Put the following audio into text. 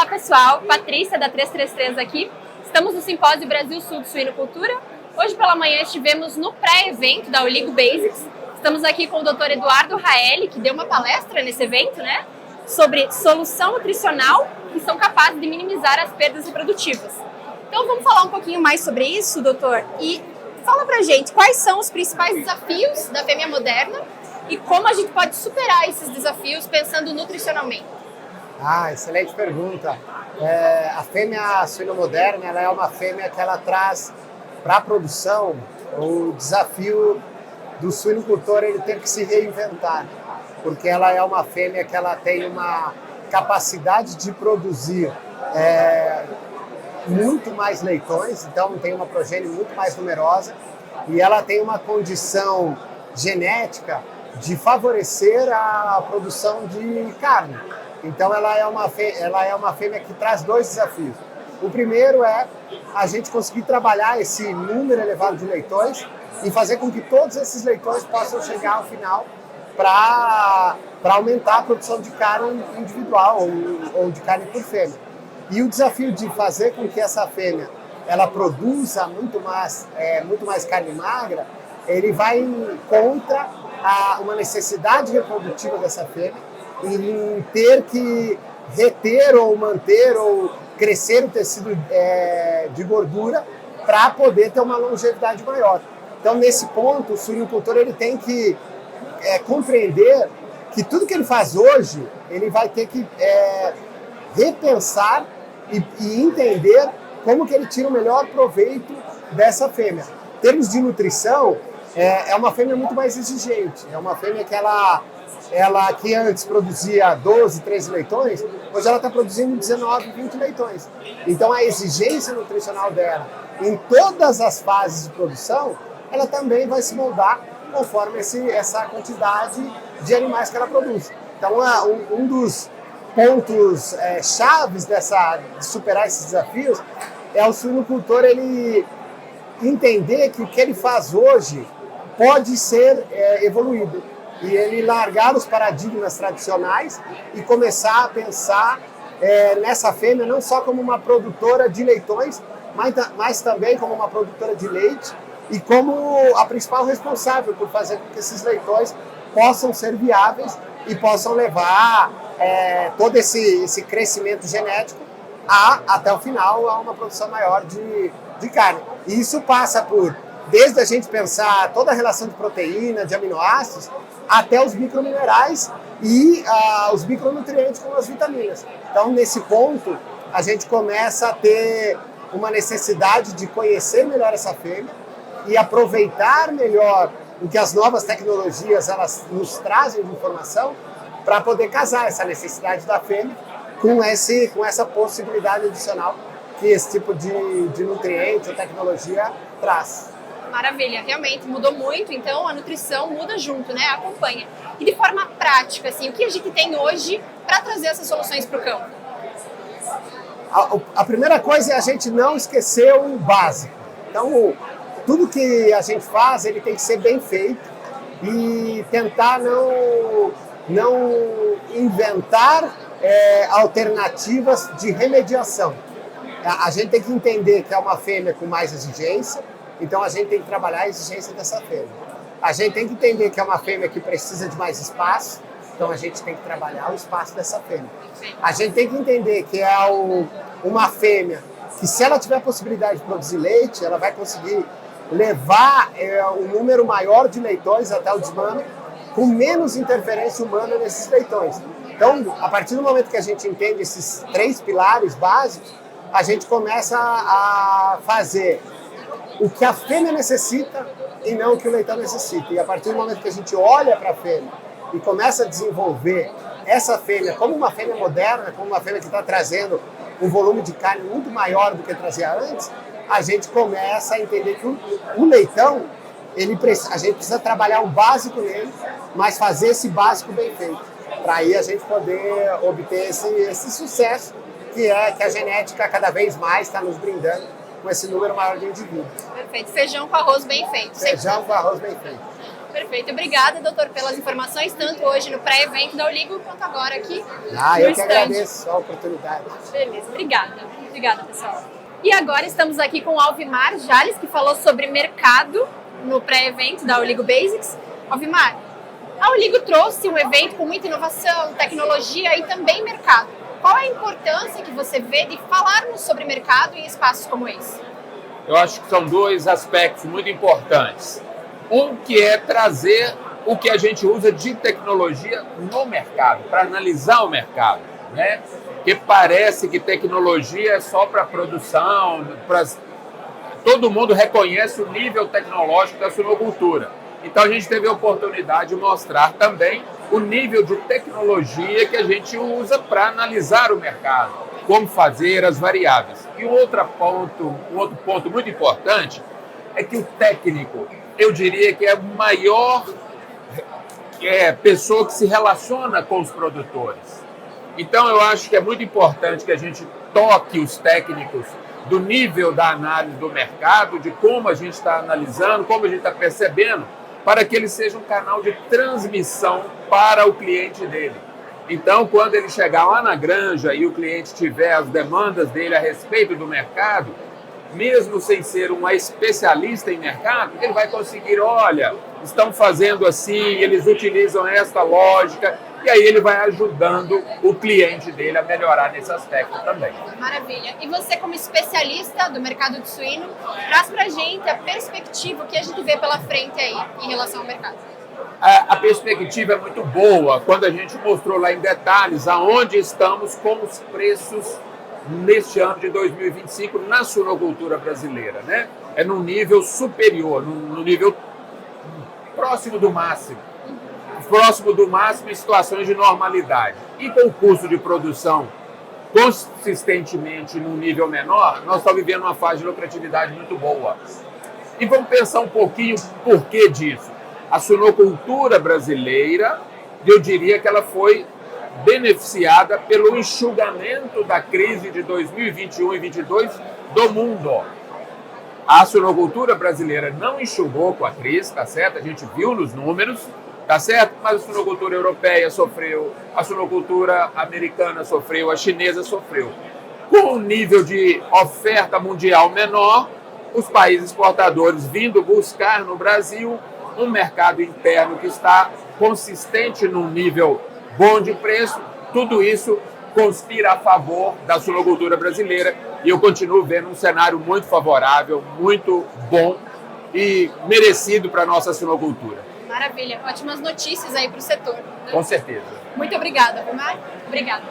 pessoal, Patrícia da 333 aqui. Estamos no Simpósio Brasil Sul de Suinocultura. Hoje pela manhã estivemos no pré-evento da Oligo Basics. Estamos aqui com o Dr. Eduardo Raeli, que deu uma palestra nesse evento, né? Sobre solução nutricional que são capazes de minimizar as perdas reprodutivas. Então vamos falar um pouquinho mais sobre isso, doutor? E fala pra gente quais são os principais desafios da fêmea moderna e como a gente pode superar esses desafios pensando nutricionalmente. Excelente pergunta. A fêmea suíno-moderna, ela é uma fêmea que ela traz para a produção o desafio do suinocultor, ele tem que se reinventar, porque ela é uma fêmea que ela tem uma capacidade de produzir muito mais leitões, então tem uma progênie muito mais numerosa e ela tem uma condição genética de favorecer a produção de carne. Então ela é uma fêmea que traz dois desafios. O primeiro é a gente conseguir trabalhar esse número elevado de leitões e fazer com que todos esses leitões possam chegar ao final para aumentar a produção de carne individual ou de carne por fêmea. E o desafio de fazer com que essa fêmea ela produza muito mais carne magra, ele vai contra uma necessidade reprodutiva dessa fêmea em ter que reter ou manter ou crescer o tecido de gordura para poder ter uma longevidade maior. Então, nesse ponto, o suinocultor ele tem que compreender que tudo que ele faz hoje, ele vai ter que repensar e entender como que ele tira o melhor proveito dessa fêmea. Em termos de nutrição, é uma fêmea muito mais exigente. É uma fêmea que ela que antes produzia 12, 13 leitões, hoje ela está produzindo 19, 20 leitões. Então a exigência nutricional dela em todas as fases de produção, ela também vai se moldar conforme essa quantidade de animais que ela produz. Então um dos pontos chaves de superar esses desafios é o suinocultor ele entender que o que ele faz hoje pode ser evoluído. E ele largar os paradigmas tradicionais e começar a pensar nessa fêmea não só como uma produtora de leitões, mas também como uma produtora de leite e como a principal responsável por fazer com que esses leitões possam ser viáveis e possam levar todo esse crescimento genético até o final a uma produção maior de carne. E isso passa desde a gente pensar toda a relação de proteína, de aminoácidos, até os microminerais e os micronutrientes como as vitaminas. Então, nesse ponto, a gente começa a ter uma necessidade de conhecer melhor essa fêmea e aproveitar melhor o que as novas tecnologias elas nos trazem de informação para poder casar essa necessidade da fêmea com essa possibilidade adicional que esse tipo de nutriente ou tecnologia traz. Maravilha, realmente mudou muito, então a nutrição muda junto, né? Acompanha. E de forma prática, assim, o que a gente tem hoje para trazer essas soluções para o campo? A primeira coisa é a gente não esquecer o básico. Então, tudo que a gente faz, ele tem que ser bem feito e tentar não inventar alternativas de remediação. A gente tem que entender que é uma fêmea com mais exigência, então a gente tem que trabalhar a exigência dessa fêmea. A gente tem que entender que é uma fêmea que precisa de mais espaço, então a gente tem que trabalhar o espaço dessa fêmea. A gente tem que entender que é uma fêmea que, se ela tiver a possibilidade de produzir leite, ela vai conseguir levar um número maior de leitões até o desmame, com menos interferência humana nesses leitões. Então, a partir do momento que a gente entende esses 3 pilares básicos, a gente começa a fazer o que a fêmea necessita e não o que o leitão necessita. E a partir do momento que a gente olha para a fêmea e começa a desenvolver essa fêmea como uma fêmea moderna, como uma fêmea que está trazendo um volume de carne muito maior do que trazia antes, a gente começa a entender que o leitão, a gente precisa trabalhar o básico nele, mas fazer esse básico bem feito, para aí a gente poder obter esse sucesso que a genética cada vez mais está nos brindando com esse número maior de indivíduos. Perfeito. Feijão com arroz bem feito. Feijão com arroz bem feito. Perfeito. Obrigada, doutor, pelas informações, tanto hoje no pré-evento da Oligo, quanto agora aqui no Eu stand. que agradeço a oportunidade. Beleza, obrigada. Obrigada, pessoal. E agora estamos aqui com o Alvimar Jales, que falou sobre mercado no pré-evento da Oligo Basics. Alvimar, a Oligo trouxe um evento com muita inovação, tecnologia e também mercado. Qual é a importância que você vê de falarmos sobre mercado em espaços como esse? Eu acho que são dois aspectos muito importantes. Um que é trazer o que a gente usa de tecnologia no mercado, para analisar o mercado, né? Porque parece que tecnologia é só para produção, todo mundo reconhece o nível tecnológico da suinocultura. Então a gente teve a oportunidade de mostrar também o nível de tecnologia que a gente usa para analisar o mercado, como fazer as variáveis. E um outro ponto muito importante é que o técnico, eu diria que é a maior pessoa que se relaciona com os produtores. Então eu acho que é muito importante que a gente toque os técnicos do nível da análise do mercado, de como a gente está analisando, como a gente está percebendo, para que ele seja um canal de transmissão para o cliente dele. Então, quando ele chegar lá na granja e o cliente tiver as demandas dele a respeito do mercado, mesmo sem ser um especialista em mercado, ele vai conseguir, olha, estão fazendo assim, eles utilizam esta lógica, e aí ele vai ajudando o cliente dele a melhorar nesse aspecto também. Maravilha. E você, como especialista do mercado de suíno, traz pra gente a perspectiva, o que a gente vê pela frente aí em relação ao mercado. A perspectiva é muito boa quando a gente mostrou lá em detalhes aonde estamos com os preços neste ano de 2025 na suinocultura brasileira, né? É num nível superior, no nível próximo do máximo em situações de normalidade. E com o custo de produção consistentemente num nível menor, nós estamos vivendo uma fase de lucratividade muito boa. E vamos pensar um pouquinho por que disso. A suinocultura brasileira, eu diria que ela foi beneficiada pelo enxugamento da crise de 2021 e 2022 do mundo. A suinocultura brasileira não enxugou com a crise, tá certo? A gente viu nos números, tá certo? Mas a suinocultura europeia sofreu, a suinocultura americana sofreu, a chinesa sofreu. Com um nível de oferta mundial menor, os países exportadores vindo buscar no Brasil um mercado interno que está consistente num nível bom de preço, tudo isso conspira a favor da suinocultura brasileira e eu continuo vendo um cenário muito favorável, muito bom e merecido para a nossa suinocultura. Maravilha, ótimas notícias aí para o setor. Com certeza. Muito obrigada, Alvimar. Obrigada.